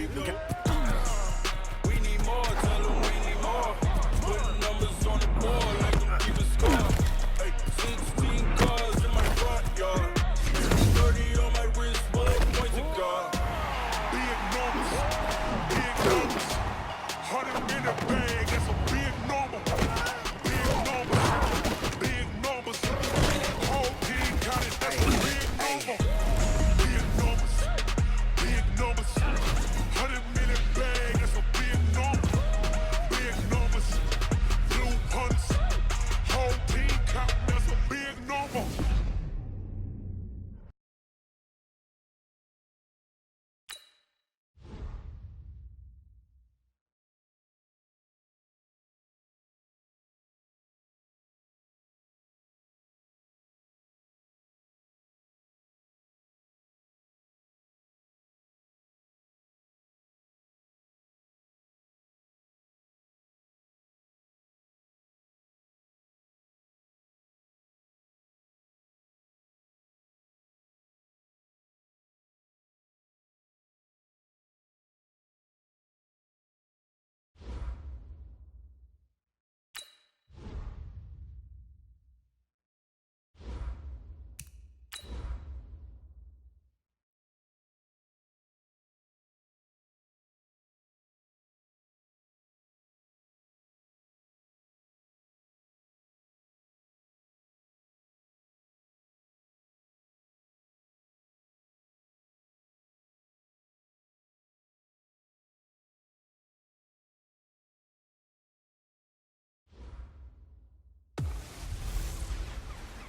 We need more, tell them we need more. Putting numbers on the board like them keep a score. 16 cars in my front yard. 30 on my wrist, bullet points of God. Big numbers, 100 in the bag, that's a big number. Big numbers, whole team counted, that's a big number. Big numbers, 100 million bag, that's a big number. Big numbers, blue punts, whole team counting, that's a big number.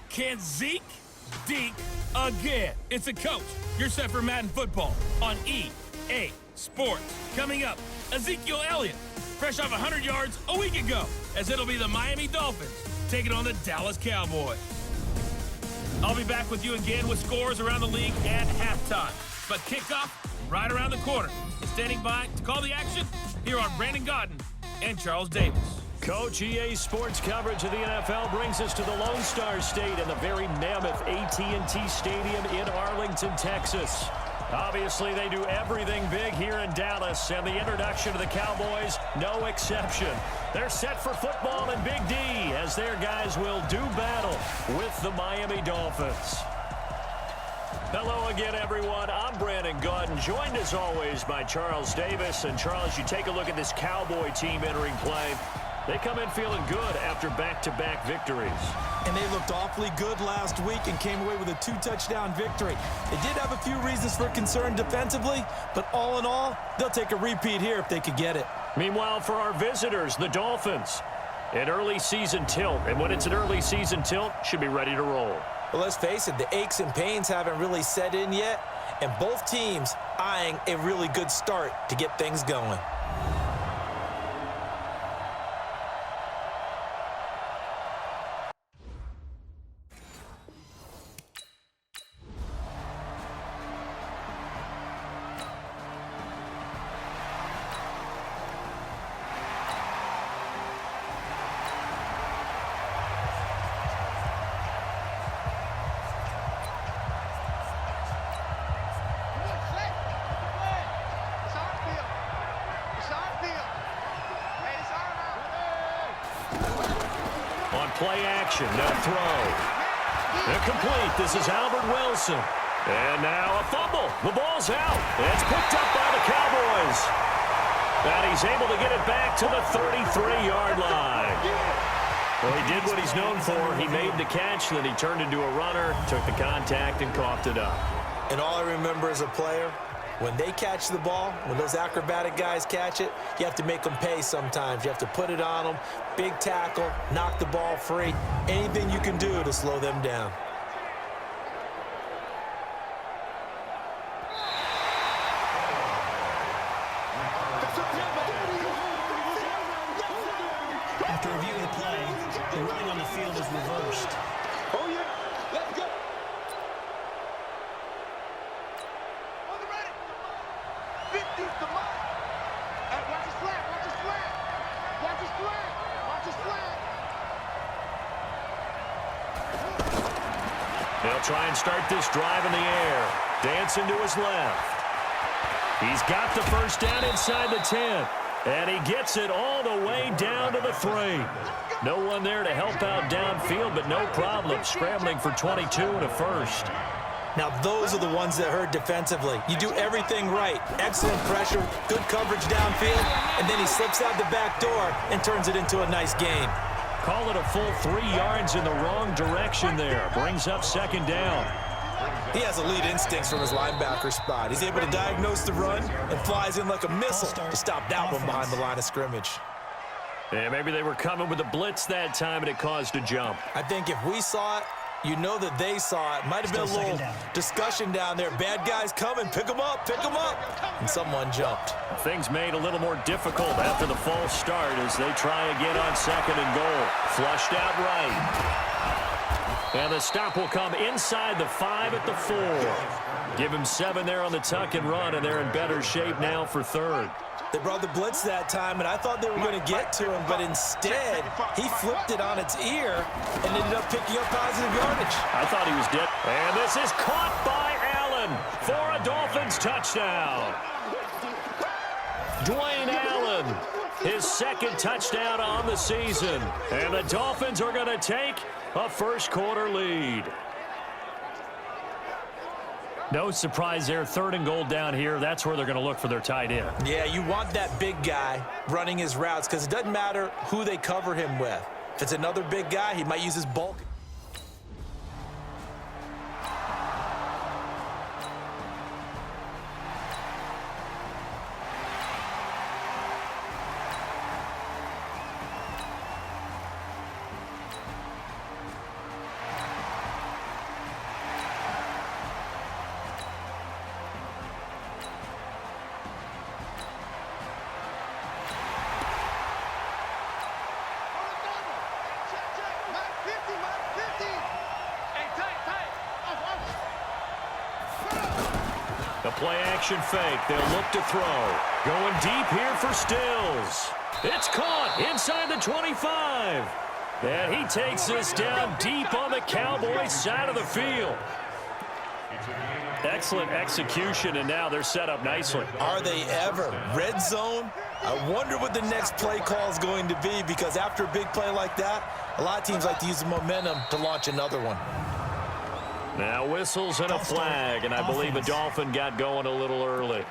Can Zeke deke again? It's a coach. You're set for Madden football on EA Sports. Coming up, Ezekiel Elliott, fresh off 100 yards a week ago, as it'll be the Miami Dolphins taking on the Dallas Cowboys. I'll be back with you again with scores around the league at halftime. But kickoff right around the corner. And standing by to call the action, here are Brandon Godden and Charles Davis. Coach, EA Sports coverage of the NFL brings us to the Lone Star State and the very mammoth AT&T Stadium in Arlington, Texas. Obviously, they do everything big here in Dallas, and the introduction to the Cowboys, no exception. They're set for football in Big D, as their guys will do battle with the Miami Dolphins. Hello again, everyone. I'm Brandon Godden, joined as always by Charles Davis. And Charles, you take a look at this Cowboy team entering play. They come in feeling good after back-to-back victories. And they looked awfully good last week and came away with a 2-touchdown victory. They did have a few reasons for concern defensively, but all in all, they'll take a repeat here if they could get it. Meanwhile, for our visitors, the Dolphins, an early season tilt. And when it's an early season tilt, should be ready to roll. Well, let's face it, the aches and pains haven't really set in yet, and both teams eyeing a really good start to get things going. Play action, no throw. Incomplete. This is Albert Wilson. And now a fumble. The ball's out. It's picked up by the Cowboys. And he's able to get it back to the 33-yard line. Well, he did what he's known for. He made the catch, then he turned into a runner, took the contact, and coughed it up. And all I remember as a player, when they catch the ball, when those acrobatic guys catch it, you have to make them pay sometimes. You have to put it on them, big tackle, knock the ball free, anything you can do to slow them down. After reviewing the play, the ruling on the field is reversed. Oh, yeah. Let's go. They'll try and start this drive in the air. Dancing to his left. He's got the first down inside the 10. And he gets it all the way down to the 3. No one there to help out downfield, but no problem. Scrambling for 22 and a first. Now, those are the ones that hurt defensively. You do everything right. Excellent pressure, good coverage downfield, and then he slips out the back door and turns it into a nice gain. Call it a full 3 yards in the wrong direction there. Brings up second down. He has elite instincts from his linebacker spot. He's able to diagnose the run and flies in like a missile to stop that one behind the line of scrimmage. Yeah, maybe they were coming with a blitz that time and it caused a jump. I think if we saw it, you know that they saw it. Might have been a little discussion down there. Bad guys coming. Pick them up. Pick them up. And someone jumped. Things made a little more difficult after the false start as they try again on second and goal. Flushed out right. And the stop will come inside the 5 at the 4. Give him 7 there on the tuck and run, and they're in better shape now for third. They brought the blitz that time, and I thought they were going to get to him, but instead, he flipped it on its ear and ended up picking up positive yardage. I thought he was dead. And this is caught by Allen for a Dolphins touchdown. Dwayne Allen, his second touchdown on the season. And the Dolphins are going to take a first-quarter lead. No surprise there. Third and goal down here. That's where they're going to look for their tight end. Yeah, you want that big guy running his routes because it doesn't matter who they cover him with. If it's another big guy, he might use his bulk. The play-action fake. They'll look to throw. Going deep here for Stills. It's caught inside the 25. And he takes this down deep on the Cowboys' side of the field. Excellent execution, and now they're set up nicely. Are they ever? Red zone? I wonder what the next play call is going to be, because after a big play like that, a lot of teams like to use the momentum to launch another one. Now whistles and a flag, and I believe a Dolphin got going a little early.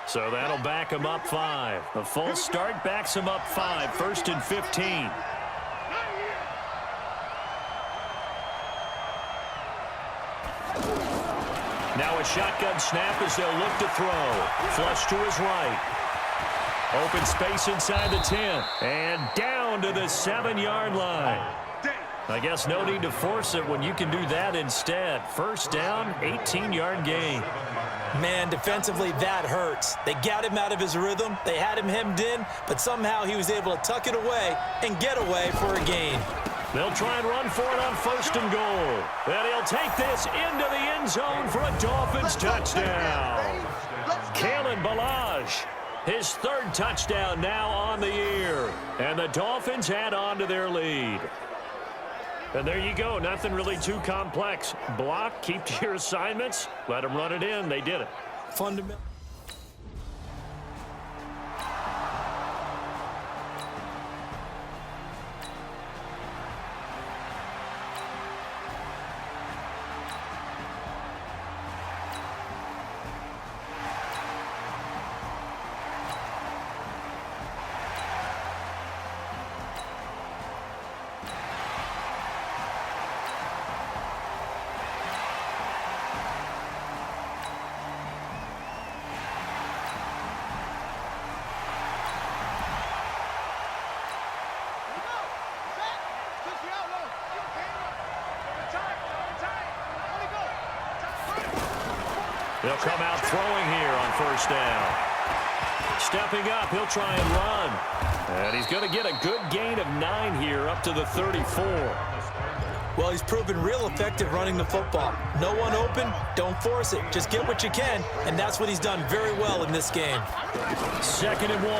So that'll back him up 5. The full start backs him up 5, 1st and 15. Now a shotgun snap as they'll look to throw. Flush to his right. Open space inside the 10. And down to the 7-yard line. I guess no need to force it when you can do that instead. First down, 18-yard gain. Man, defensively, that hurts. They got him out of his rhythm. They had him hemmed in, but somehow he was able to tuck it away and get away for a gain. They'll try and run for it on 1st and goal. And he'll take this into the end zone for a Dolphins touchdown. Kalen Ballage, his 3rd touchdown now on the year. And the Dolphins add on to their lead. And there you go. Nothing really too complex. Block, keep to your assignments, let them run it in. They did it. Fundamental. They'll come out throwing here on 1st down. Stepping up, he'll try and run. And he's going to get a good gain of 9 here up to the 34. Well, he's proven real effective running the football. No one open, don't force it. Just get what you can, and that's what he's done very well in this game. 2nd and 1.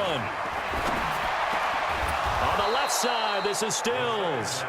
On the left side, this is Stills.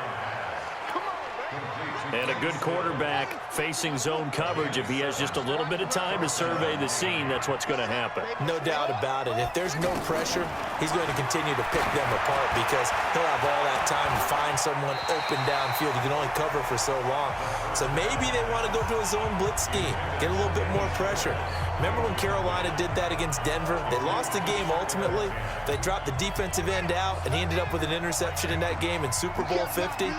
And a good quarterback facing zone coverage, if he has just a little bit of time to survey the scene, that's what's going to happen. No doubt about it. If there's no pressure, he's going to continue to pick them apart because he'll have all that time to find someone open downfield. He can only cover for so long. So maybe they want to go to a zone blitz scheme, get a little bit more pressure. Remember when Carolina did that against Denver? They lost the game ultimately. They dropped the defensive end out, and he ended up with an interception in that game in Super Bowl 50.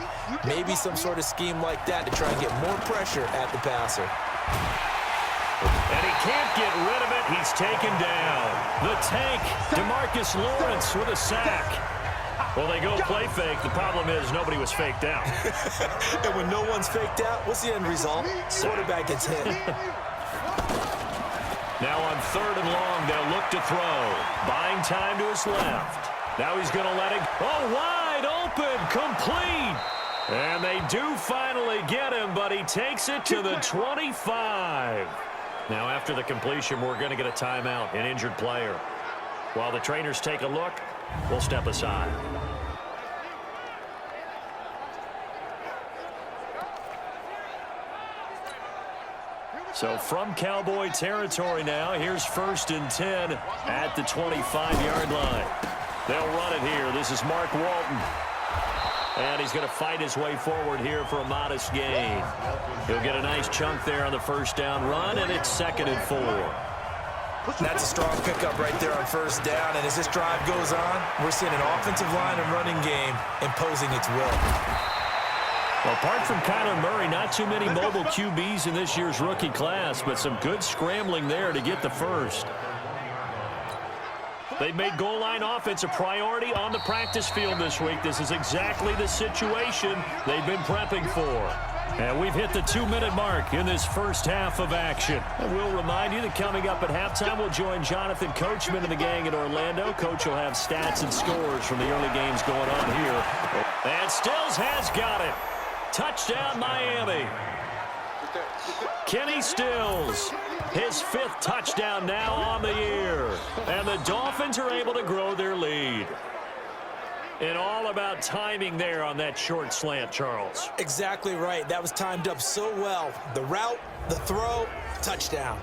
Maybe some sort of scheme like that to try and get more pressure at the passer. And he can't get rid of it. He's taken down. The tank, DeMarcus Lawrence with a sack. Well, they go play fake. The problem is nobody was faked out. And when no one's faked out, what's the end result? Quarterback gets hit. Now on 3rd and long, they'll look to throw. Buying time to his left. Now he's going to let it go. Oh, wide open, complete. And they do finally get him, but he takes it to the 25. Now after the completion, we're going to get a timeout, an injured player. While the trainers take a look, we'll step aside. So from Cowboy territory now, here's 1st and 10 at the 25-yard line. They'll run it here. This is Mark Walton. And he's going to fight his way forward here for a modest gain. He'll get a nice chunk there on the 1st down run, and it's 2nd and 4. That's a strong pickup right there on 1st down. And as this drive goes on, we're seeing an offensive line and running game imposing its will. Well, apart from Kyler Murray, not too many mobile QBs in this year's rookie class, but some good scrambling there to get the first. They've made goal line offense a priority on the practice field this week. This is exactly the situation they've been prepping for. And we've hit the 2-minute mark in this first half of action. And we'll remind you that coming up at halftime, we'll join Jonathan Coachman and the gang in Orlando. Coach will have stats and scores from the early games going on here. And Stills has got it. Touchdown, Miami. Kenny Stills, his 5th touchdown now on the year. And the Dolphins are able to grow their lead. And all about timing there on that short slant, Charles. Exactly right. That was timed up so well. The route, the throw, touchdown.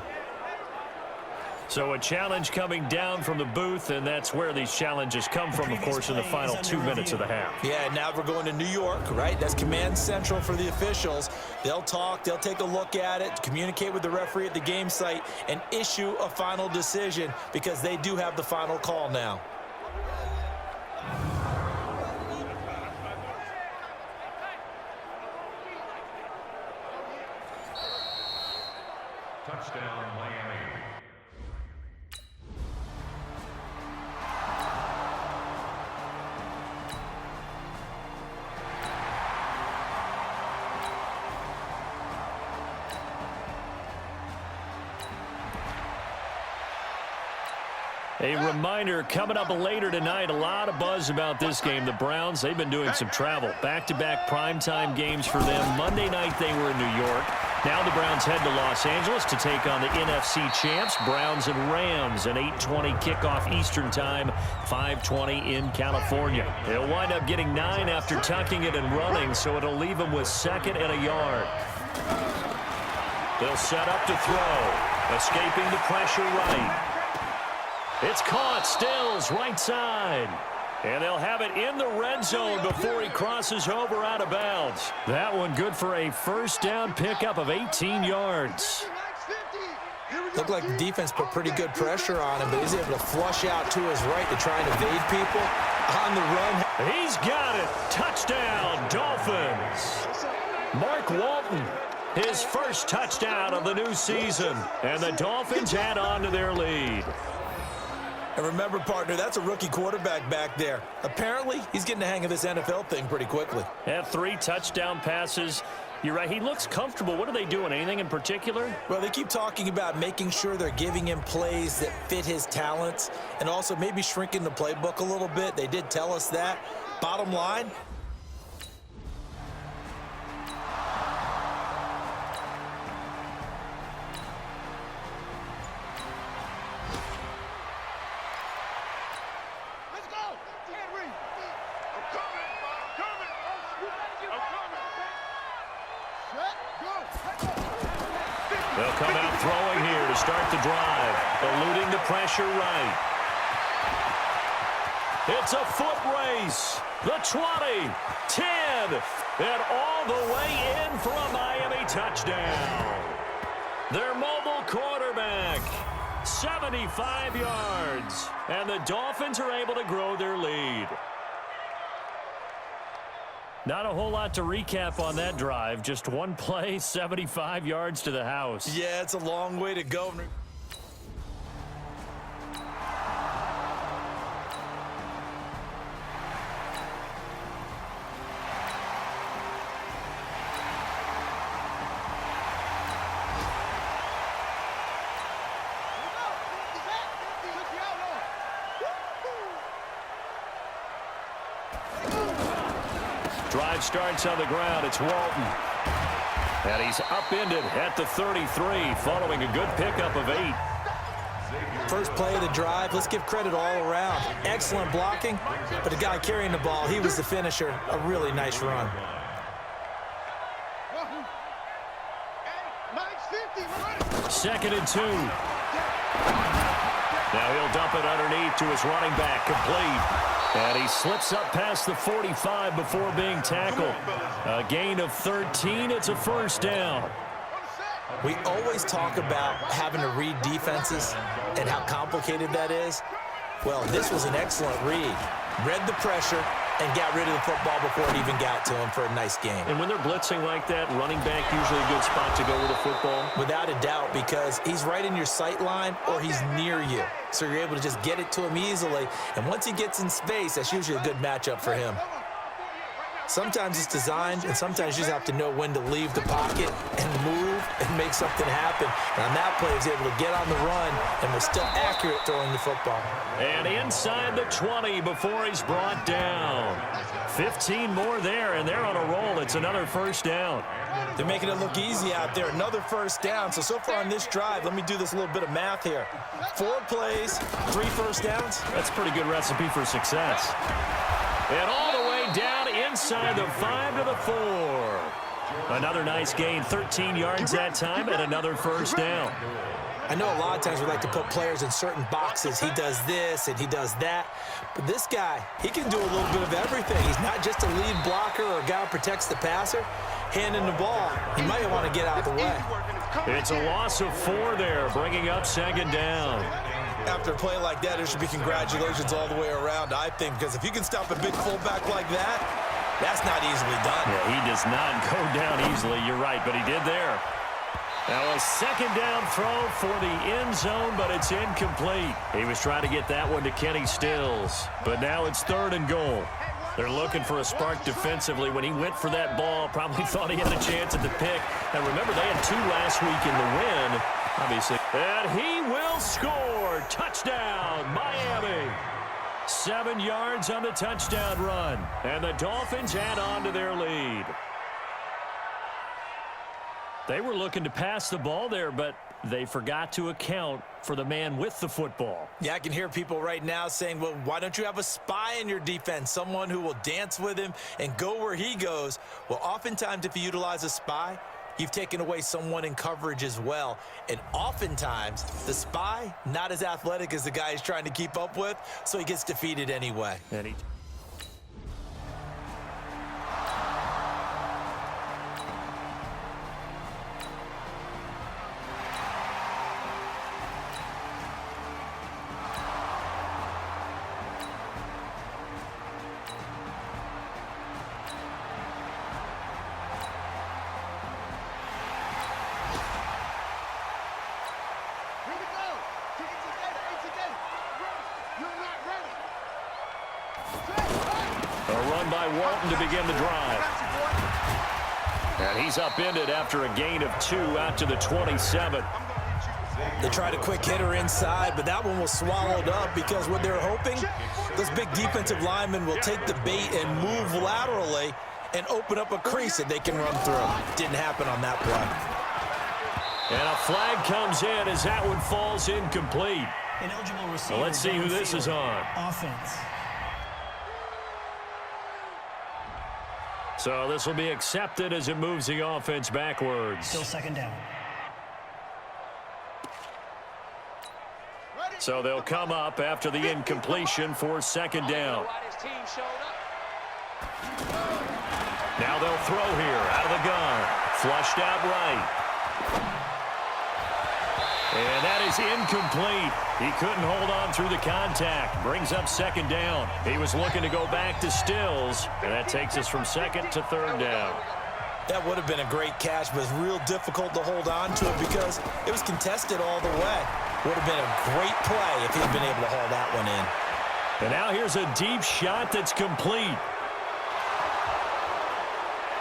So a challenge coming down from the booth, and that's where these challenges come from, of course, in the final 2 minutes of the half. Yeah, now we're going to New York, right? That's command central for the officials. They'll talk, they'll take a look at it, communicate with the referee at the game site, and issue a final decision because they do have the final call now. Touchdown, Miami. A reminder, coming up later tonight, a lot of buzz about this game. The Browns, they've been doing some travel. Back-to-back primetime games for them. Monday night they were in New York. Now the Browns head to Los Angeles to take on the NFC champs, Browns and Rams, an 8:20 kickoff Eastern time, 5:20 in California. They'll wind up getting 9 after tucking it and running, so it'll leave them with 2nd and a yard. They'll set up to throw, escaping the pressure right. It's caught, Stills, right side. And they'll have it in the red zone before he crosses over out of bounds. That one good for a 1st down pickup of 18 yards. Looked like the defense put pretty good pressure on him, but he's able to flush out to his right to try and evade people on the run. He's got it. Touchdown, Dolphins. Mark Walton, his 1st touchdown of the new season. And the Dolphins add on to their lead. And remember, partner, that's a rookie quarterback back there. Apparently, he's getting the hang of this NFL thing pretty quickly. Had 3 touchdown passes. You're right, he looks comfortable. What are they doing? Anything in particular? Well, they keep talking about making sure they're giving him plays that fit his talents and also maybe shrinking the playbook a little bit. They did tell us that. Bottom line, start the drive. Eluding the pressure right. It's a foot race. The 20, 10, and all the way in for a Miami touchdown. Their mobile quarterback, 75 yards, and the Dolphins are able to grow their lead. Not a whole lot to recap on that drive. Just one play, 75 yards to the house. Yeah, it's a long way to go. Drive starts on the ground. It's Walton. And he's upended at the 33 following a good pickup of 8. First play of the drive, let's give credit all around. Excellent blocking, but the guy carrying the ball, he was the finisher. A really nice run. Second and 2. Now he'll dump it underneath to his running back, complete. And he slips up past the 45 before being tackled. A gain of 13. It's a first down. We always talk about having to read defenses and how complicated that is. Well, this was an excellent read. Read the pressure and got rid of the football before it even got to him for a nice game. And when they're blitzing like that, running back usually a good spot to go with the football? Without a doubt, because he's right in your sight line or he's near you. So you're able to just get it to him easily. And once he gets in space, that's usually a good matchup for him. Sometimes it's designed, and sometimes you just have to know when to leave the pocket and move and make something happen. And on that play, he was able to get on the run and was still accurate throwing the football. And inside the 20 before he's brought down. 15 more there, and they're on a roll. It's another first down. They're making it look easy out there. Another first down. So far on this drive, let me do this little bit of math here. 4 plays, 3 first downs. That's a pretty good recipe for success. And all the way down inside the 5 to the 4. Another nice gain, 13 yards that time, and another first down. I know a lot of times we like to put players in certain boxes. He does this and he does that. But this guy, he can do a little bit of everything. He's not just a lead blocker or a guy who protects the passer. Handing the ball, he might want to get out the way. It's a loss of 4 there, bringing up second down. After a play like that, there should be congratulations all the way around, I think, because if you can stop a big fullback like that, that's not easily done. Yeah, he does not go down easily. You're right, but he did there. Now a second down throw for the end zone, but it's incomplete. He was trying to get that one to Kenny Stills, but now it's 3rd and goal. They're looking for a spark defensively. When he went for that ball, probably thought he had a chance at the pick. And remember, they had 2 last week in the win, obviously. And he will score. Touchdown, Miami. 7 yards on the touchdown run. And the Dolphins add on to their lead. They were looking to pass the ball there, but they forgot to account for the man with the football. Yeah, I can hear people right now saying, well, why don't you have a spy in your defense, someone who will dance with him and go where he goes? Well, oftentimes if you utilize a spy, you've taken away someone in coverage as well. And oftentimes, the spy, not as athletic as the guy he's trying to keep up with, so he gets defeated anyway. And Walton to begin the drive. And he's upended after a gain of 2 out to the 27. They tried a quick hitter inside, but that one was swallowed up because what they're hoping, those big defensive linemen will take the bait and move laterally and open up a crease that they can run through. Didn't happen on that play. And a flag comes in as that one falls incomplete. Ineligible receiver. So let's see who this is on. Offense. So this will be accepted as it moves the offense backwards. Still second down. So they'll come up after the incompletion for second down. Now they'll throw here out of the gun. Flushed out right. And that is incomplete. He couldn't hold on through the contact. Brings up second down. He was looking to go back to Stills, and that takes us from second to third down. That would have been a great catch, but it's real difficult to hold on to it because it was contested all the way. Would have been a great play if he'd been able to haul that one in. And now here's a deep shot that's complete.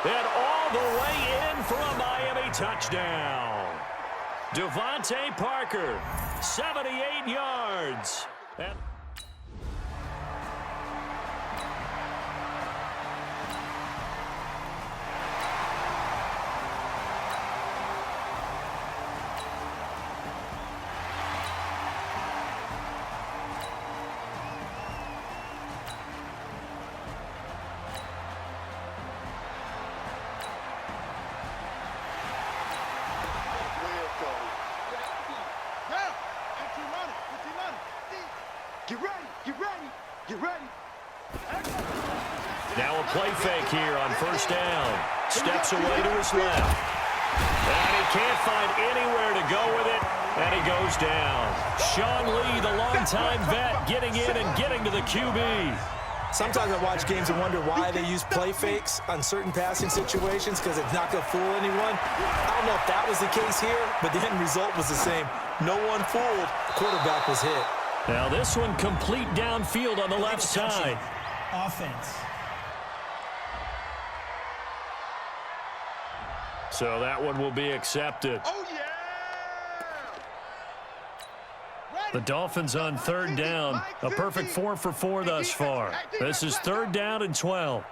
And all the way in for a Miami touchdown. Devontae Parker, 78 yards. And now a play fake here on first down. Steps away to his left. And he can't find anywhere to go with it, and he goes down. Sean Lee, the longtime vet, getting in and getting to the QB. Sometimes I watch games and wonder why they use play fakes on certain passing situations because it's not going to fool anyone. I don't know if that was the case here, but the end result was the same. No one fooled. Quarterback was hit. Now this one complete downfield on the left side. Offense. So that one will be accepted. Oh, yeah! The Dolphins on third down. A perfect 4 for 4 thus far. This is third down and 12.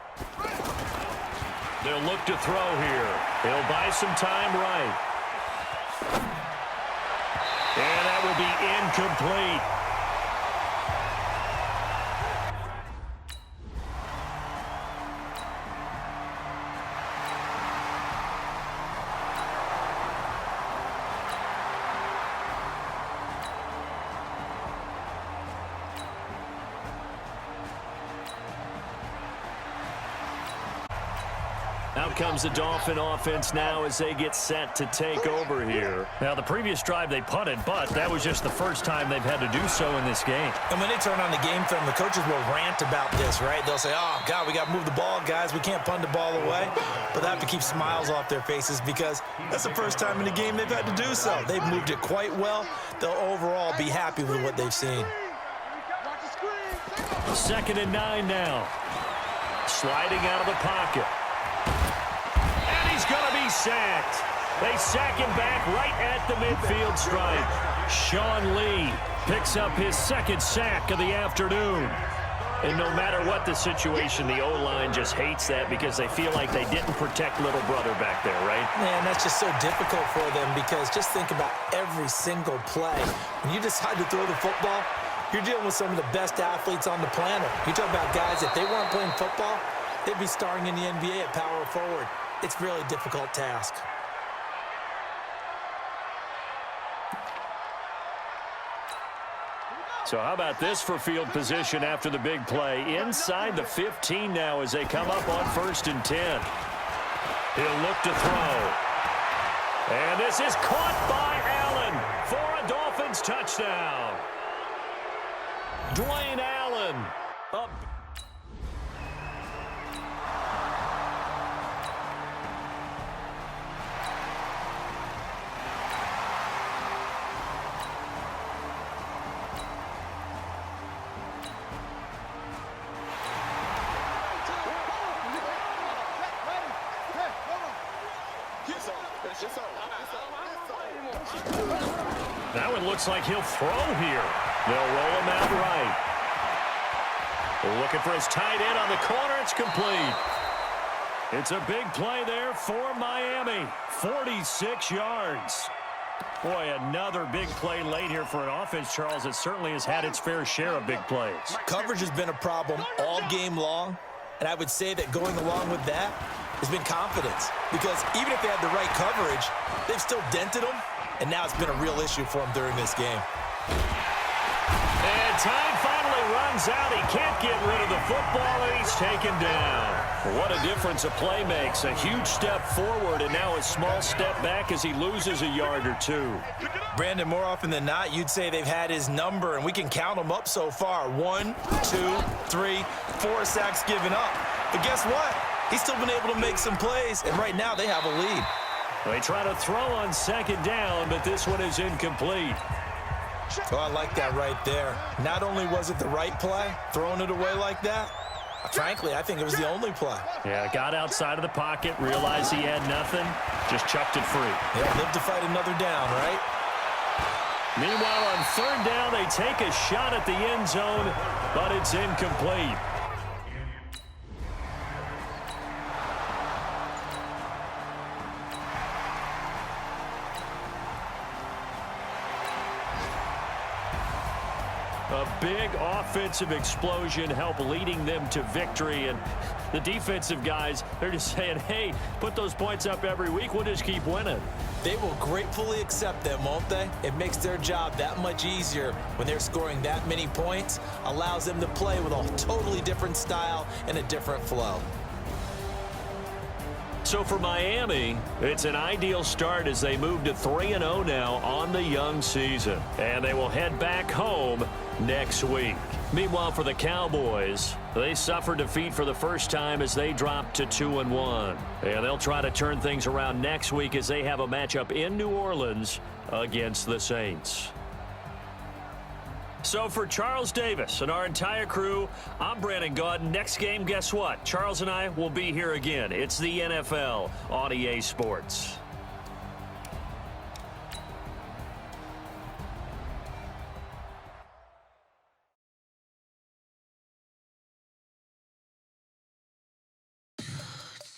They'll look to throw here. He'll buy some time right. And that will be incomplete. Out comes the Dolphin offense now as they get set to take over here. Now, the previous drive they punted, but that was just the first time they've had to do so in this game. And when they turn on the game film, the coaches will rant about this, right? They'll say, oh, God, we got to move the ball, guys. We can't punt the ball away. But they have to keep smiles off their faces because that's the first time in the game they've had to do so. They've moved it quite well. They'll overall be happy with what they've seen. 2nd and 9 now. Sliding out of the pocket. And he's going to be sacked. They sack him back right at the midfield stripe. Sean Lee picks up his second sack of the afternoon. And no matter what the situation, the O-line just hates that because they feel like they didn't protect little brother back there, right? Man, that's just so difficult for them because just think about every single play. When you decide to throw the football, you're dealing with some of the best athletes on the planet. You talk about guys, if they weren't playing football, they'd be starring in the NBA at power forward. It's really a difficult task. So how about this for field position after the big play? Inside the 15 now as they come up on 1st and 10. He'll look to throw. And this is caught by Allen for a Dolphins touchdown. Dwayne Allen up. That one looks like he'll throw here. They'll roll him out right. Looking for his tight end on the corner. It's complete. It's a big play there for Miami. 46 yards. Boy, another big play late here for an offense, Charles, that certainly has had its fair share of big plays. Coverage has been a problem all game long, and I would say that going along with that has been confidence because even if they had the right coverage, they've still dented them, and now it's been a real issue for them during this game. time finally runs out. He can't get rid of the football, and he's taken down. What a difference a play makes. A huge step forward, and now a small step back as he loses a yard or two. Brandon, more often than not, you'd say they've had his number, and we can count them up so far. 1, 2, 3, 4 sacks given up. But guess what? He's still been able to make some plays, and right now they have a lead. They try to throw on second down, but this one is incomplete. Oh, I like that right there. Not only was it the right play, throwing it away like that, frankly, I think it was the only play. Yeah, got outside of the pocket, realized he had nothing, just chucked it free. Yeah, live to fight another down, right? Meanwhile, on third down, they take a shot at the end zone, but it's incomplete. A big offensive explosion helped leading them to victory, and the defensive guys, they're just saying, hey, put those points up every week, we'll just keep winning. They will gratefully accept them, won't they? It makes their job that much easier when they're scoring that many points, allows them to play with a totally different style and a different flow. So for Miami, it's an ideal start as they move to 3-0 now on the young season. And they will head back home next week. Meanwhile, for the Cowboys, they suffered defeat for the first time as they dropped to 2-1. And they'll try to turn things around next week as they have a matchup in New Orleans against the Saints. So for Charles Davis and our entire crew, I'm Brandon Gaudin. Next game, guess what? Charles and I will be here again. It's the NFL on EA Sports.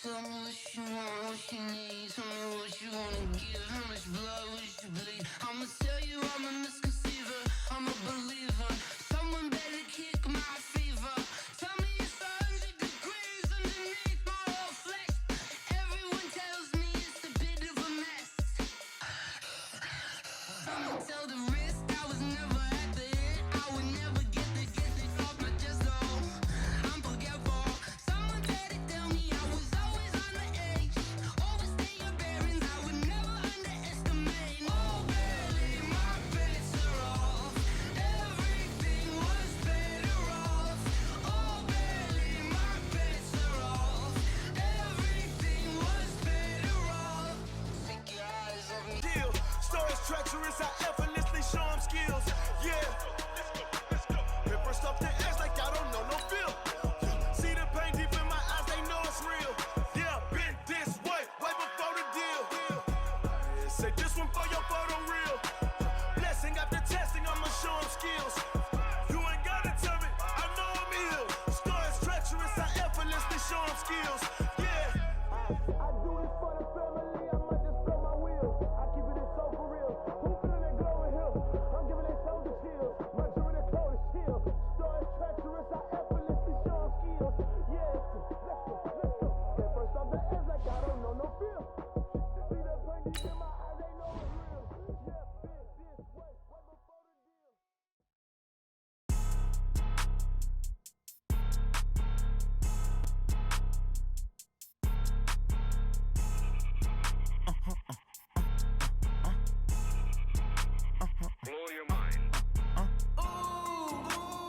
Tell me what you want, what you need. Tell me what you wanna give. How much blood would you bleed? I'ma tell you I'm a misconceiver. I'm a believer. Someone better kick my fever. Tell me it's 100 degrees underneath my whole flesh. Everyone tells me it's a bit of a mess. I'ma tell the risk I was never at the end. I would never get it off my chest. Oh, I'm forgetful. Someone better tell me I was always on the edge. Overstay your bearings, I would never underestimate. Oh, barely, my bets are off. Everything was better off. Oh, barely, my bets are off. Everything was better off. Take your eyes off me. Deal. Stories treacherous, I effortlessly show them skills. Yeah. Let's go. Hit first off the edge like I don't know no feel. See the pain deep in my eyes, they know it's real. Yeah, been this way before the deal. Say this one for your photo real. Blessing after testing, I'ma show them skills. You ain't gotta tell me, I know I'm ill. Stories treacherous, I effortlessly show them skills. Yeah. I do this for the family, I might just throw my wheel. I keep it so for real. Who feeling that glowing hill? I'm giving their soldier chills. My jewelry that cold is chill. Stories treacherous, I effortlessly show them skills. Yeah, let's go. Get first off the edge like I don't know no feel. See that pain deep in my eyes, they know it's real. Yeah, been this way before the deal.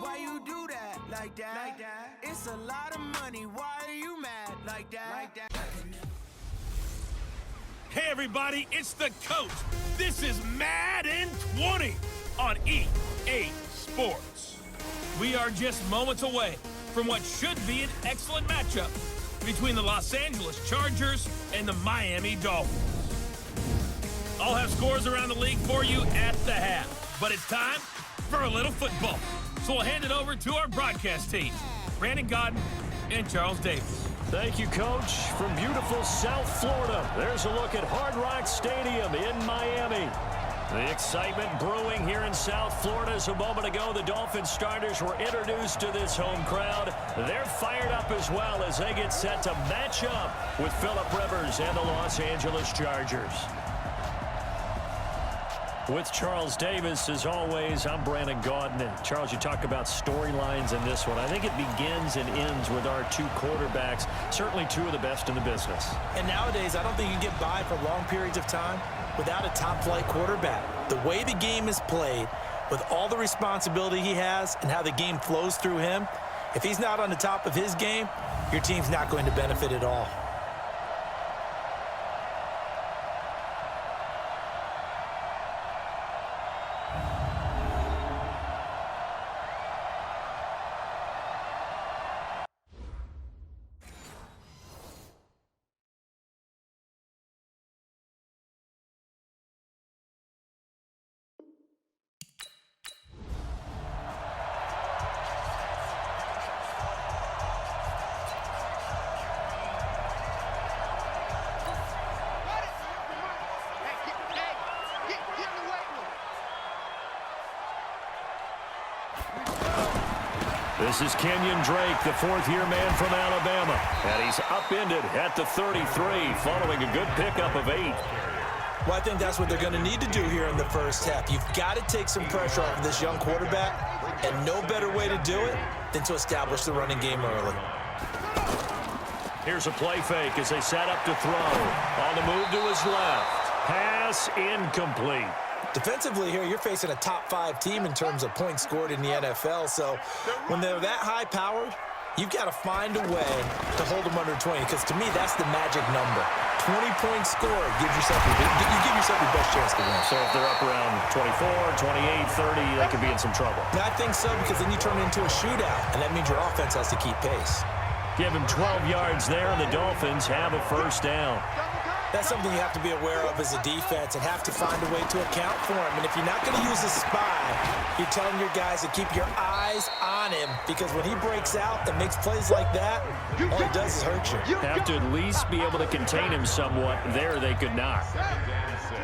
Why you do that like that? It's a lot of money. Why are you mad like that? Hey everybody, it's the coach. This is Madden 20 on EA Sports. We are just moments away from what should be an excellent matchup between the Los Angeles Chargers and the Miami Dolphins. I'll have scores around the league for you at the half, but it's time for a little football. So we'll hand it over to our broadcast team, Brandon Gaudin and Charles Davis. Thank you, Coach. From beautiful South Florida, there's a look at Hard Rock Stadium in Miami. The excitement brewing here in South Florida as a moment ago the Dolphins starters were introduced to this home crowd. They're fired up as well as they get set to match up with Phillip Rivers and the Los Angeles Chargers. With Charles Davis, as always, I'm Brandon Gaudin. And Charles, you talk about storylines in this one. I think it begins and ends with our two quarterbacks, certainly two of the best in the business. And nowadays, I don't think you get by for long periods of time without a top-flight quarterback. The way the game is played, with all the responsibility he has and how the game flows through him, if he's not on the top of his game, your team's not going to benefit at all. This is Kenyon Drake, the fourth-year man from Alabama. And he's upended at the 33 following a good pickup of 8. Well, I think that's what they're going to need to do here in the first half. You've got to take some pressure off of this young quarterback, and no better way to do it than to establish the running game early. Here's a play fake as they set up to throw. On the move to his left. Pass incomplete. Defensively here, you're facing a top-5 team in terms of points scored in the NFL, so when they're that high-powered, you've got to find a way to hold them under 20, because to me, that's the magic number. 20 points scored gives yourself you give yourself your best chance to win. So if they're up around 24, 28, 30, they could be in some trouble. And I think so, because then you turn it into a shootout, and that means your offense has to keep pace. Give him 12 yards there, and the Dolphins have a first down. That's something you have to be aware of as a defense and have to find a way to account for him. And if you're not going to use a spy, you're telling your guys to keep your eyes on him, because when he breaks out and makes plays like that, all he does is hurt you. Have to at least be able to contain him somewhat. There they could not.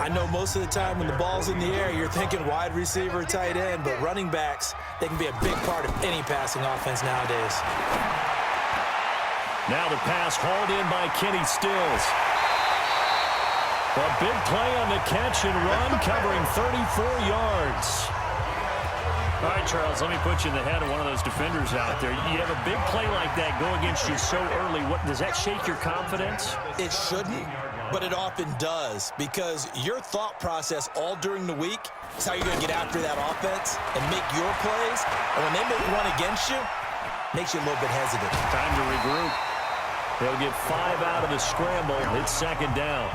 I know most of the time when the ball's in the air, you're thinking wide receiver, tight end, but running backs, they can be a big part of any passing offense nowadays. Now the pass hauled in by Kenny Stills. A big play on the catch and run, covering 34 yards. All right, Charles, let me put you in the head of one of those defenders out there. You have a big play like that go against you so early. Does that shake your confidence? It shouldn't, but it often does, because your thought process all during the week is how you're going to get after that offense and make your plays. And when they make one against you, it makes you a little bit hesitant. Time to regroup. They'll get 5 out of the scramble. It's second down.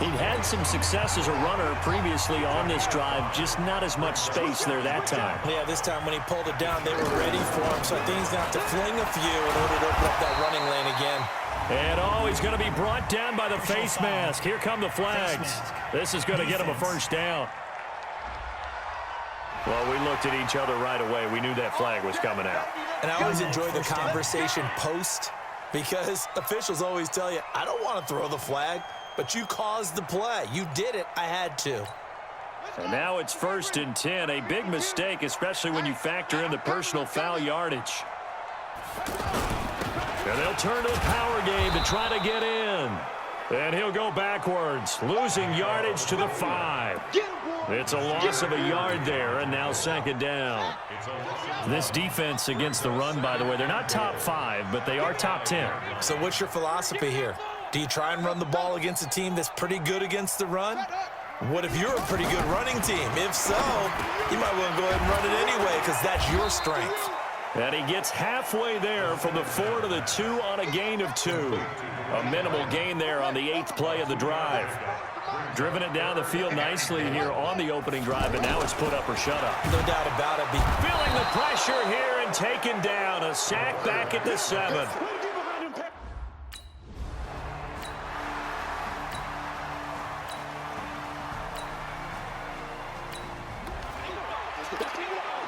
He'd had some success as a runner previously on this drive, just not as much space there that time. Yeah, this time when he pulled it down, they were ready for him, so I think he's going to have to fling a few in order to open up that running lane again. And he's going to be brought down by the face mask. Here come the flags. This is going to get him a first down. Well, we looked at each other right away. We knew that flag was coming out. And I always enjoy the conversation post, because officials always tell you, I don't want to throw the flag, but you caused the play. You did it. I had to. And now it's 1st and 10. A big mistake, especially when you factor in the personal foul yardage. And they'll turn to the power game to try to get in. And he'll go backwards, losing yardage to the 5. It's a loss of a yard there, and now second down. This defense against the run, by the way, they're not top 5, but they are top 10. So what's your philosophy here? Do you try and run the ball against a team that's pretty good against the run? What if you're a pretty good running team? If so, you might want to go ahead and run it anyway, because that's your strength. And he gets halfway there from the 4 to the 2 on a gain of 2. A minimal gain there on the 8th play of the drive. Driven it down the field nicely here on the opening drive, and now it's put up or shut up. No doubt about it. Feeling the pressure here and taken down. A sack back at the 7.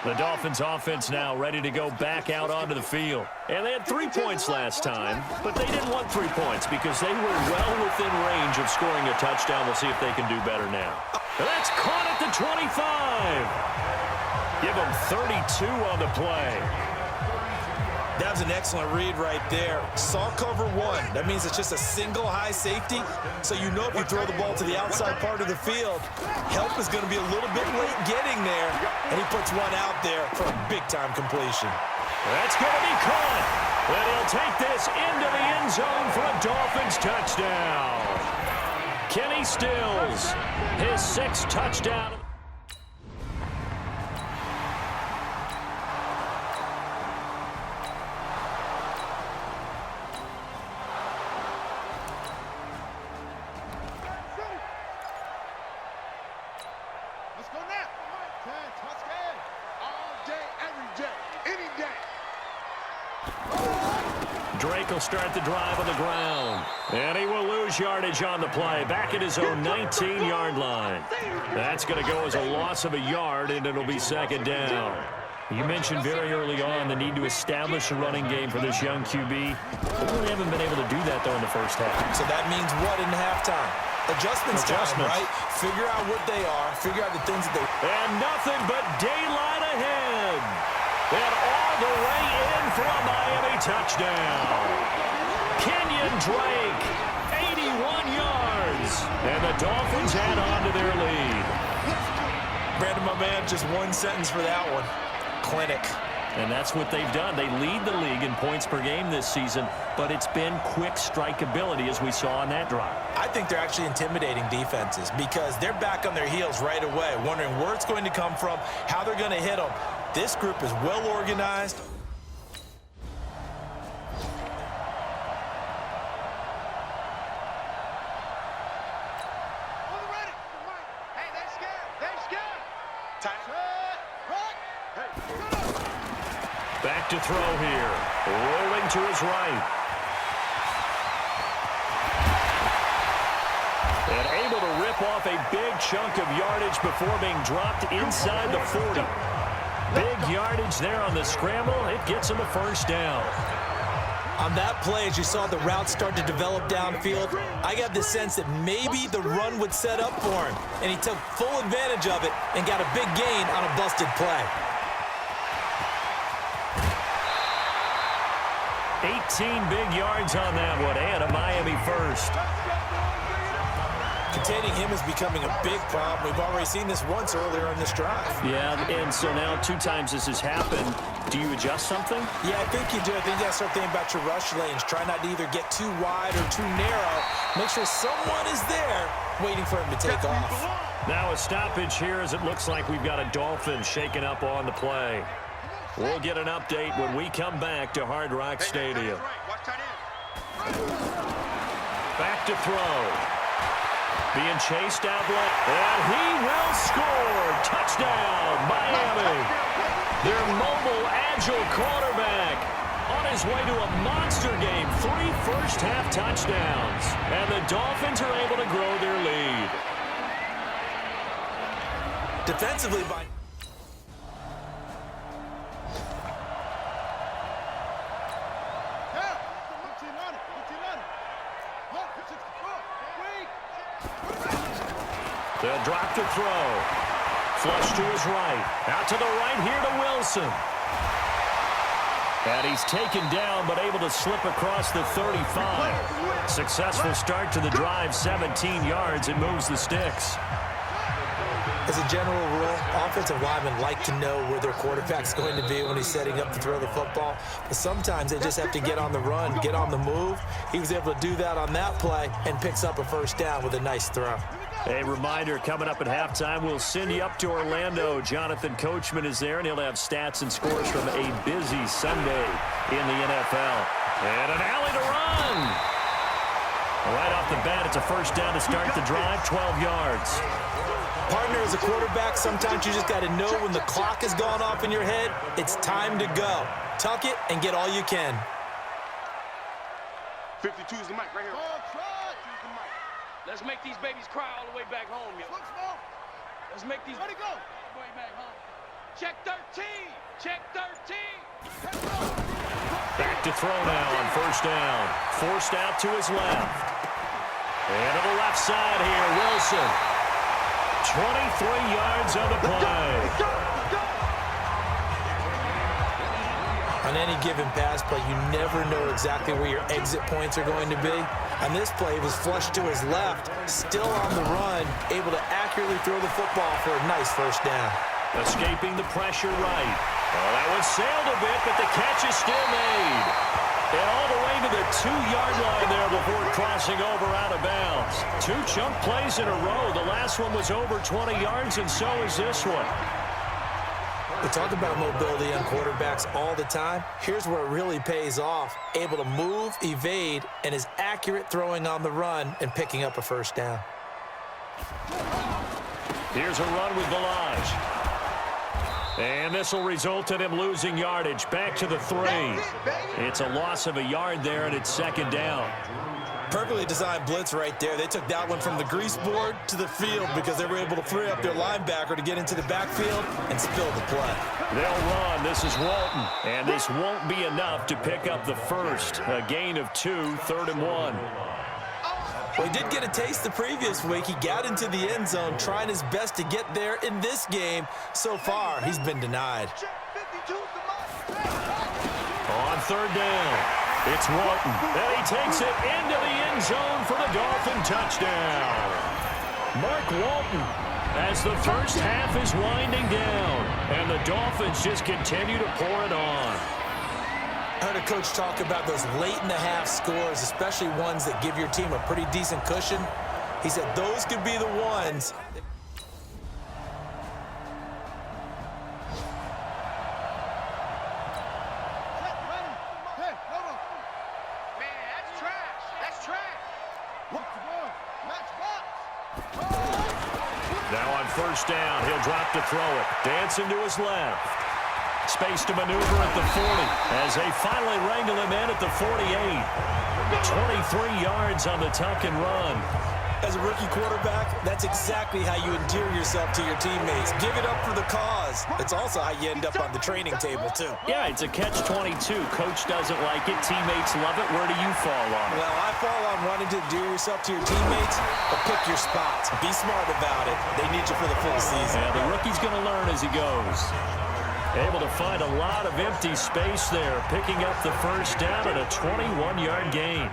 The Dolphins offense now ready to go back out onto the field. And they had 3 points last time, but they didn't want 3 points because they were well within range of scoring a touchdown. We'll see if they can do better now. And that's caught at the 25. Give them 32 on the play. That was an excellent read right there. Saw cover one. That means it's just a single high safety. So you know if you throw the ball to the outside part of the field, help is going to be a little bit late getting there. And he puts one out there for a big-time completion. That's going to be caught. And he'll take this into the end zone for a Dolphins touchdown. Kenny Stills, his 6th touchdown. Let's go now. Touchdown. All day, every day, any day. Drake will start the drive on the ground. And he will lose yardage on the play. Back at his own 19-yard line. That's going to go as a loss of a yard, and it'll be 2nd down. You mentioned very early on the need to establish a running game for this young QB. We really haven't been able to do that, though, in the first half. So that means what in halftime? Adjustments time, right? Figure out what they are. Figure out the things that they... And nothing but daylight ahead. And all the way in for a Miami touchdown. Kenyon Drake, 81 yards. And the Dolphins add on to their lead. Brandon, my man, just one sentence for that one. Clinic. And that's what they've done. They lead the league in points per game this season, but it's been quick strikeability as we saw on that drive. I think they're actually intimidating defenses because they're back on their heels right away, wondering where it's going to come from, how they're going to hit them. This group is well organized. Hey, they're scared. They're scared. Back to throw here. Rolling to his right. And able to rip off a big chunk of yardage before being dropped inside the 40. Big yardage there on the scramble. It gets him a 1st down. On that play, as you saw the route start to develop downfield, I got the sense that maybe the run would set up for him. And he took full advantage of it and got a big gain on a busted play. 18 big yards on that one, and a Miami 1st. Containing him is becoming a big problem. We've already seen this once earlier in this drive. Yeah, and so now 2 times this has happened. Do you adjust something? Yeah, I think you do. I think you got to start thinking about your rush lanes. Try not to either get too wide or too narrow. Make sure someone is there waiting for him to take off. Now a stoppage here as it looks like we've got a Dolphin shaking up on the play. We'll get an update when we come back to Hard Rock Stadium. Back to throw. Being chased out left. And he will score. Touchdown, Miami. Their mobile, agile quarterback on his way to a monster game. 3 first-half touchdowns. And the Dolphins are able to grow their lead. Defensively by... They'll drop to throw. Flush to his right. Out to the right here to Wilson. And he's taken down, but able to slip across the 35. Successful start to the drive, 17 yards. It moves the sticks. As a general rule, offensive linemen like to know where their quarterback's going to be when he's setting up to throw the football. But sometimes they just have to get on the run, get on the move. He was able to do that on that play and picks up a 1st down with a nice throw. A reminder, coming up at halftime, we'll send you up to Orlando. Jonathan Coachman is there, and he'll have stats and scores from a busy Sunday in the NFL. And an alley to run. Right off the bat, it's a 1st down to start the drive, 12 yards. Partner, as a quarterback, sometimes you just got to know when the clock has gone off in your head, it's time to go. Tuck it and get all you can. 52 is the mic right here. Let's make these babies cry all the way back home, yo. Let's make these way back home. Check 13. Check 13. Back to throw now on 1st down. Forced out to his left. And to the left side here, Wilson. 23 yards on the play. On any given pass play, you never know exactly where your exit points are going to be. On this play, it was flushed to his left, still on the run, able to accurately throw the football for a nice first down. Escaping the pressure right. Oh, that one sailed a bit, but the catch is still made. And all the way to the 2-yard line there before crossing over out of bounds. 2 chunk plays in a row. The last one was over 20 yards, and so is this one. We talk about mobility on quarterbacks all the time. Here's where it really pays off. Able to move, evade, and is accurate throwing on the run and picking up a first down. Here's a run with Balaj. And this will result in him losing yardage. Back to the 3. It's a loss of a yard there, and it's second down. Perfectly designed blitz right there. They took that one from the grease board to the field because they were able to free up their linebacker to get into the backfield and spill the play. They'll run. This is Walton. And this won't be enough to pick up the first. A gain of 2, 3rd and 1. Well, he did get a taste the previous week. He got into the end zone trying his best to get there in this game. So far, he's been denied. On 3rd down, it's Walton. And he takes it into the end zone for the Dolphin touchdown. Mark Walton, as the first half is winding down, and the Dolphins just continue to pour it on. I heard a coach talk about those late-in-the-half scores, especially ones that give your team a pretty decent cushion. He said those could be the ones. Now on 1st down, he'll drop to throw it. Dancing to his left. Space to maneuver at the 40 as they finally wrangle him in at the 48. 23 yards on the tuck and run. As a rookie quarterback, that's exactly how you endear yourself to your teammates. Give it up for the cause. It's also how you end up on the training table, too. Yeah, it's a catch-22. Coach doesn't like it. Teammates love it. Where do you fall on it? Well, I fall on wanting to endear yourself to your teammates, but pick your spots. Be smart about it. They need you for the full season. Yeah, the rookie's going to learn as he goes. Able to find a lot of empty space there, picking up the first down and a 21-yard gain.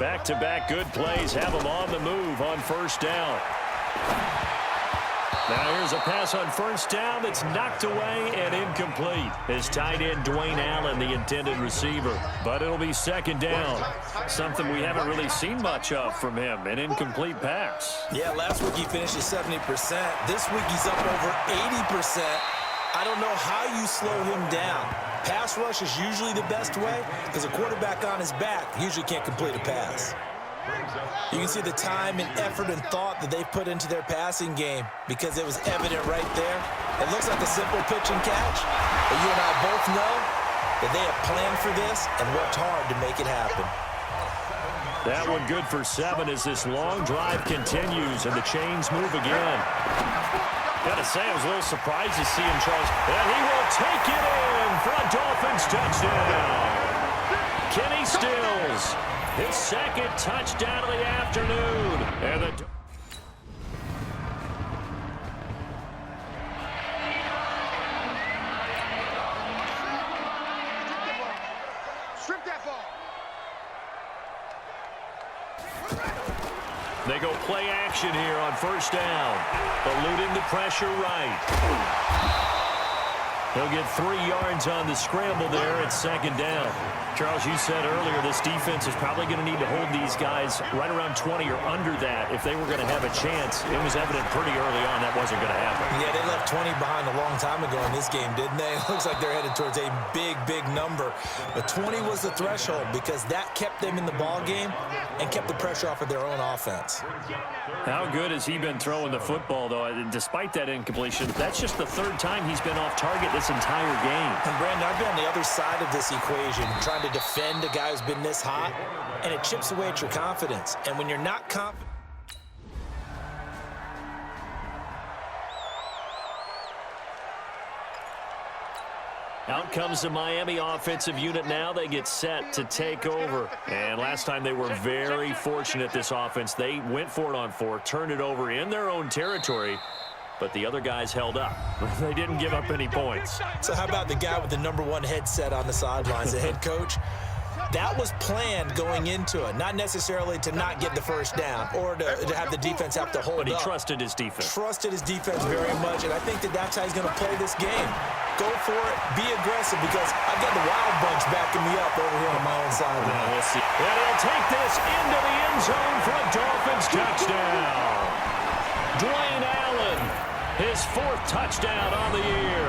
Back-to-back good plays have him on the move on 1st down. Now here's a pass on 1st down that's knocked away and incomplete. His tight end, Dwayne Allen, the intended receiver. But it'll be 2nd down. Something we haven't really seen much of from him, an incomplete pass. Yeah, last week he finished at 70%. This week he's up over 80%. I don't know how you slow him down. Pass rush is usually the best way because a quarterback on his back usually can't complete a pass. You can see the time and effort and thought that they've put into their passing game because it was evident right there. It looks like a simple pitch and catch, but you and I both know that they have planned for this and worked hard to make it happen. That one good for 7 as this long drive continues and the chains move again. Gotta say, I was a little surprised to see him, Charles. And he will take it in for a Dolphins touchdown. Kenny Stills, his 2nd touchdown of the afternoon. And the Strip that ball. They go play action here on 1st down. Eluding the pressure right. He'll get 3 yards on the scramble there at 2nd down. Charles, you said earlier this defense is probably going to need to hold these guys right around 20 or under that if they were going to have a chance. It was evident pretty early on that wasn't going to happen. Yeah, they left 20 behind a long time ago in this game, didn't they? It looks like they're headed towards a big, big number. But 20 was the threshold because that kept them in the ball game and kept the pressure off of their own offense. How good has he been throwing the football, though? Despite that incompletion, that's just the 3rd time he's been off target this entire game. And Brandon, I've been on the other side of this equation, trying to defend a guy who's been this hot, and it chips away at your confidence. And when you're not confident, out comes the Miami offensive unit now. They get set to take over. And last time they were very fortunate, this offense. They went for it on 4, turned it over in their own territory, but the other guys held up. They didn't give up any points. So how about the guy with the #1 headset on the sidelines, the head coach? That was planned going into it, not necessarily to not get the first down or to have the defense have to hold up. But he trusted his defense. Trusted his defense very much, and I think that's how he's going to play this game. Go for it, be aggressive, because I've got the Wild Bunch backing me up over here on my own side. Now we'll see. And he'll take this into the end zone for a Dolphins touchdown. Dwayne Allen, his 4th touchdown on the year.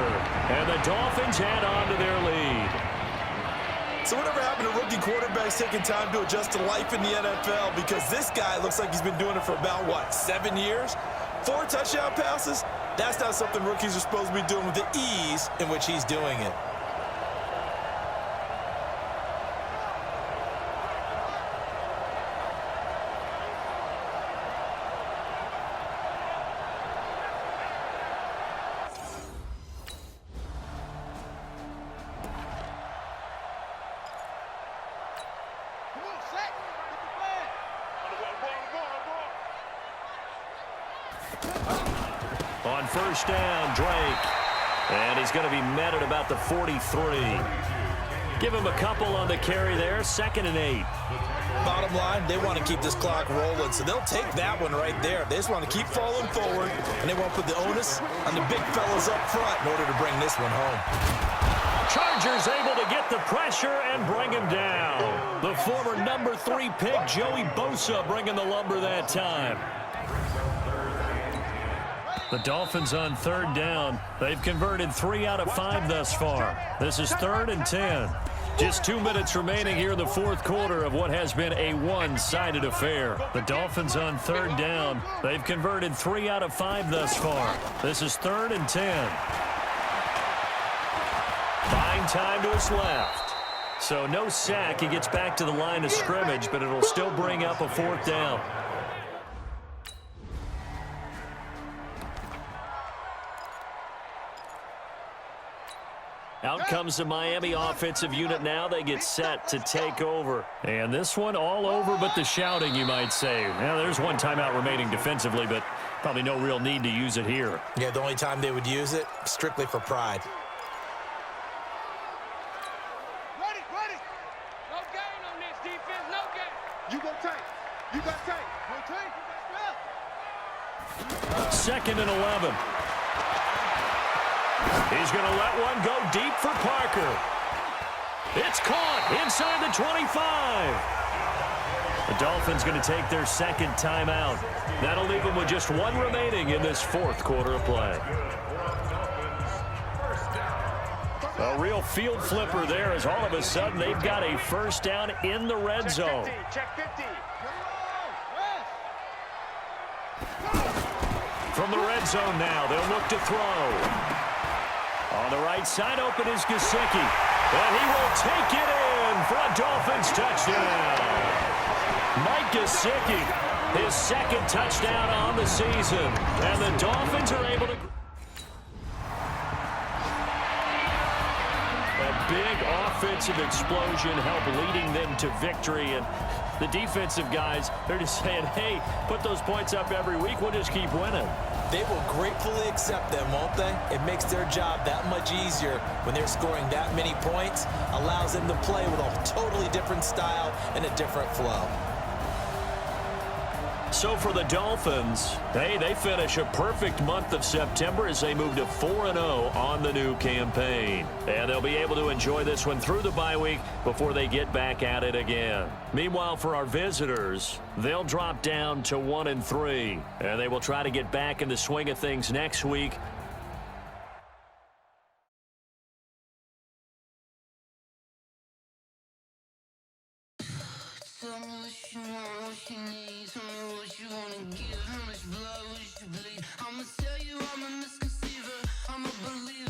And the Dolphins add on to their lead. So whatever happened to rookie quarterbacks taking time to adjust to life in the NFL? Because this guy looks like he's been doing it for about, 7 years? 4 touchdown passes? That's not something rookies are supposed to be doing with the ease in which he's doing it. On first down, Drake. And he's going to be met at about the 43. Give him a couple on the carry there. 2nd and 8. Bottom line, they want to keep this clock rolling, so they'll take that one right there. They just want to keep falling forward, and they won't put the onus on the big fellas up front in order to bring this one home. Chargers able to get the pressure and bring him down. The former #3 pick, Joey Bosa, bringing the lumber that time. The Dolphins on 3rd down. They've converted 3 out of 5 thus far. This is 3rd and 10. Just 2 minutes remaining here in the 4th quarter of what has been a one-sided affair. The Dolphins on 3rd down. They've converted 3 out of 5 thus far. This is 3rd and 10. Buying time to his left. So no sack. He gets back to the line of scrimmage, but it'll still bring up a 4th down. Out comes the Miami offensive unit now. They get set to take over. And this one all over but the shouting, you might say. Now, there's one timeout remaining defensively, but probably no real need to use it here. Yeah, the only time they would use it, strictly for pride. Ready. No gain on this defense, no gain. You go tight. You got tight. Go tight. 2nd and 11. He's going to let one go deep for Parker. It's caught inside the 25. The Dolphins going to take their 2nd timeout. That'll leave them with just 1 remaining in this 4th quarter of play. A real field flipper there, as all of a sudden they've got a 1st down in the red zone. Check 50. From the red zone now, they'll look to throw. On the right side, open is Gesicki. And he will take it in for a Dolphins touchdown. Mike Gesicki, his 2nd touchdown on the season. And the Dolphins are able to... A big offensive explosion helped leading them to victory. And the defensive guys, they're just saying, hey, put those points up every week. We'll just keep winning. They will gratefully accept them, won't they? It makes their job that much easier when they're scoring that many points. Allows them to play with a totally different style and a different flow. So for the Dolphins, hey, they finish a perfect month of September as they move to 4-0 on the new campaign. And they'll be able to enjoy this one through the bye week before they get back at it again. Meanwhile, for our visitors, they'll drop down to 1-3. And they will try to get back in the swing of things next week. Tell me what you want, what you need. Tell me what you wanna give. How much blood would you bleed? I'ma tell you I'm a misconceiver. I'm a believer.